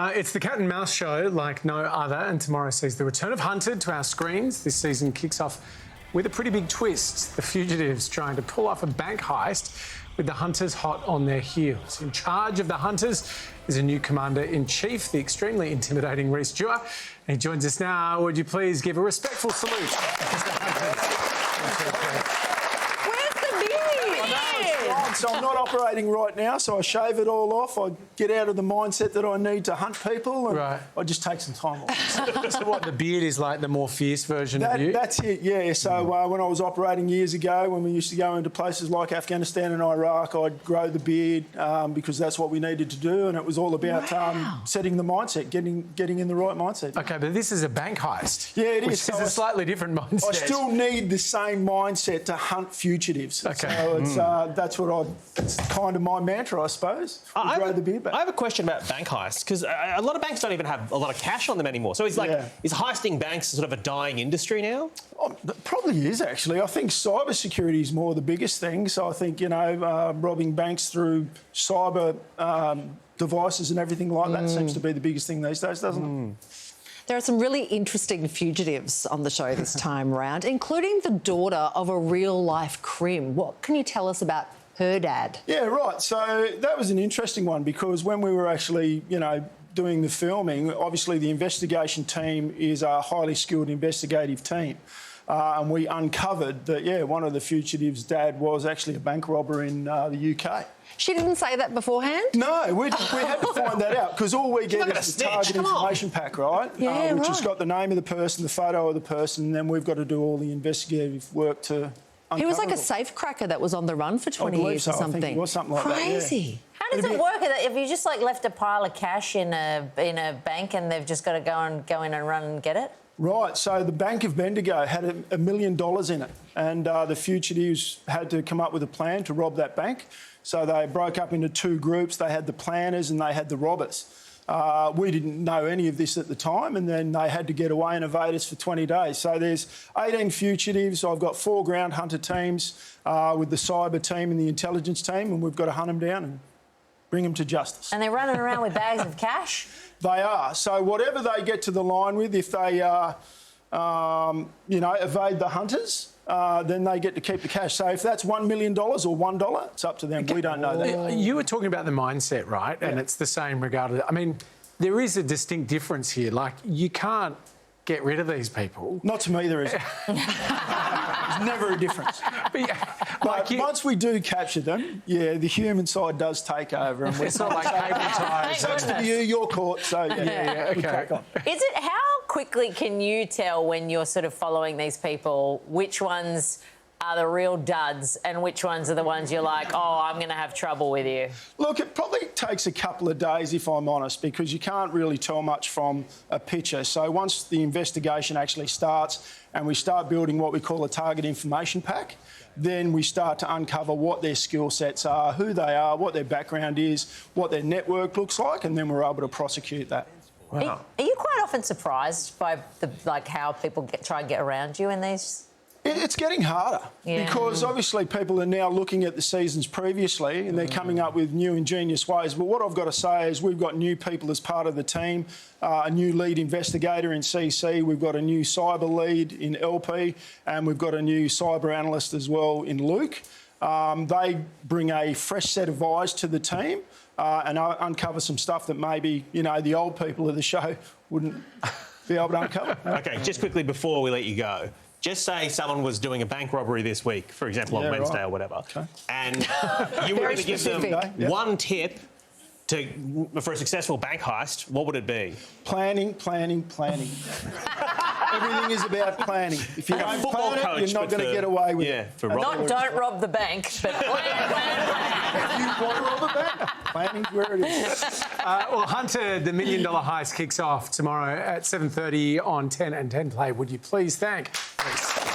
It's the cat and mouse show like no other, and tomorrow sees the return of Hunted to our screens. This season kicks off with a pretty big twist. The fugitives trying to pull off a bank heist with the hunters hot on their heels. In charge of the hunters is a new commander-in-chief, the extremely intimidating Reece Dewar. And he joins us now. Would you please give a respectful salute to the hunters? So I'm not operating right now, so I shave it all off. I get out of the mindset that I need to hunt people, and I just take some time off. So what, the beard is like the more fierce version of you? That's it, yeah. So when I was operating years ago, when we used to go into places like Afghanistan and Iraq, I'd grow the beard because that's what we needed to do, and it was all about setting the mindset, getting in the right mindset. OK, but this is a bank heist. Yeah, it is. Which is a slightly different mindset. I still need the same mindset to hunt fugitives. OK. So it's, it's kind of my mantra, I suppose. Grow the beard back. I have a question about bank heists, because a lot of banks don't even have a lot of cash on them anymore. So is heisting banks sort of a dying industry now? Oh, it probably is, actually. I think cybersecurity is more the biggest thing. So I think, robbing banks through cyber devices and everything like that seems to be the biggest thing these days, doesn't it? There are some really interesting fugitives on the show this time round, including the daughter of a real-life crim. What can you tell us about her dad? Yeah, right. So that was an interesting one because when we were actually, doing the filming, obviously the investigation team is a highly skilled investigative team. And we uncovered that, one of the fugitives' dad was actually a bank robber in the UK. She didn't say that beforehand? No, we had to find that out because all we get is the target information pack, right? Yeah, which has got the name of the person, the photo of the person, and then we've got to do all the investigative work to uncover. He was like a safecracker that was on the run for 20 years or something. I think it was something like Crazy. That, yeah. How does it work? If you just left a pile of cash in a bank and they've just got to go in and run and get it? Right, so the Bank of Bendigo had $1 million in it, and the fugitives had to come up with a plan to rob that bank. So they broke up into two groups. They had the planners and they had the robbers. We didn't know any of this at the time, and then they had to get away and evade us for 20 days. So there's 18 fugitives. I've got 4 ground hunter teams with the cyber team and the intelligence team, and we've got to hunt them down and bring them to justice. And they're running around with bags of cash? They are. So whatever they get to the line with, if they, evade the hunters, then they get to keep the cash. So if that's $1 million or $1, it's up to them. We don't know that. You were talking about the mindset, right? Yeah. And it's the same regardless. I mean, there is a distinct difference here. Like, you can't get rid of these people. Not to me, there isn't. There's never a difference. But once we do capture them, the human side does take over. And it's not like cable ties. Thanks to you, you're caught. So, okay. Is it, how quickly can you tell when you're sort of following these people which ones are the real duds and which ones are the ones you're like, oh, I'm going to have trouble with you? Look, it probably takes a couple of days, if I'm honest, because you can't really tell much from a picture. So once the investigation actually starts and we start building what we call a target information pack, then we start to uncover what their skill sets are, who they are, what their background is, what their network looks like, and then we're able to prosecute that. Wow. Are you quite often surprised by how people try and get around you in these? It's getting harder because obviously people are now looking at the seasons previously and they're coming up with new ingenious ways. But what I've got to say is we've got new people as part of the team, a new lead investigator in CC, we've got a new cyber lead in LP, and we've got a new cyber analyst as well in Luke. They bring a fresh set of eyes to the team and uncover some stuff that maybe, the old people of the show wouldn't be able to uncover. OK, just quickly before we let you go, just say someone was doing a bank robbery this week, for example, on Wednesday or whatever, and you were going to give them one tip for a successful bank heist, what would it be? Planning. Everything is about planning. If you don't plan it, you're not going to get away with it. Not don't rob the bank, but plan. If you want to rob a bank, planning's where it is. Well, Hunter, the $1 million heist kicks off tomorrow at 7:30 on 10 and 10 Play. Would you please thank Reece?